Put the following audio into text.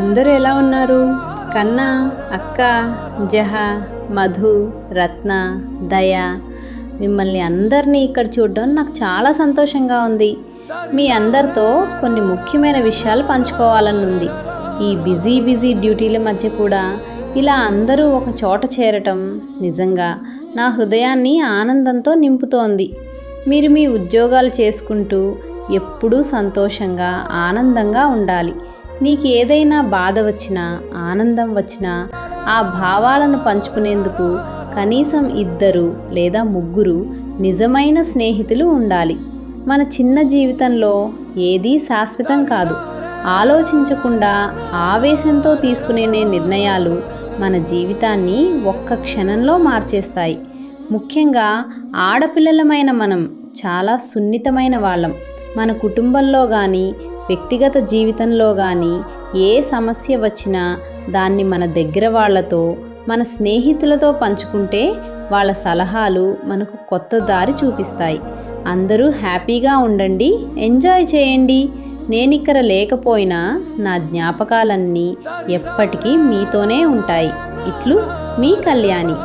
అందరూ ఎలా ఉన్నారు? కన్నా, అక్క, జహ, మధు, రత్న, దయ, మిమ్మల్ని అందరినీ ఇక్కడ చూడడం నాకు చాలా సంతోషంగా ఉంది. మీ అందరితో కొన్ని ముఖ్యమైన విషయాలు పంచుకోవాలని ఉంది. ఈ బిజీ డ్యూటీల మధ్య కూడా ఇలా అందరూ ఒక చోట చేరటం నిజంగా నా హృదయాన్ని ఆనందంతో నింపుతోంది. మీరు మీ ఉద్యోగాలు చేసుకుంటూ ఎప్పుడూ సంతోషంగా ఆనందంగా ఉండాలి. నీకు ఏదైనా బాధ వచ్చినా ఆనందం వచ్చినా ఆ భావాలను పంచుకునేందుకు కనీసం 2 లేదా 3 నిజమైన స్నేహితులు ఉండాలి. మన చిన్న జీవితంలో ఏదీ శాశ్వతం కాదు. ఆలోచించకుండా ఆవేశంతో తీసుకునే నిర్ణయాలు మన జీవితాన్ని ఒక్క క్షణంలో మార్చేస్తాయి. ముఖ్యంగా ఆడపిల్లలమైన మనం చాలా సున్నితమైన వాళ్ళం. మన కుటుంబంలో కానీ వ్యక్తిగత జీవితంలో కానీ ఏ సమస్య వచ్చినా దాన్ని మన దగ్గర వాళ్ళతో, మన స్నేహితులతో పంచుకుంటే వాళ్ళ సలహాలు మనకు కొత్త దారి చూపిస్తాయి. అందరూ హ్యాపీగా ఉండండి, ఎంజాయ్ చేయండి. నేనిక్కడ లేకపోయినా నా జ్ఞాపకాలన్నీ ఎప్పటికీ మీతోనే ఉంటాయి. ఇట్లు మీ కళ్యాణి.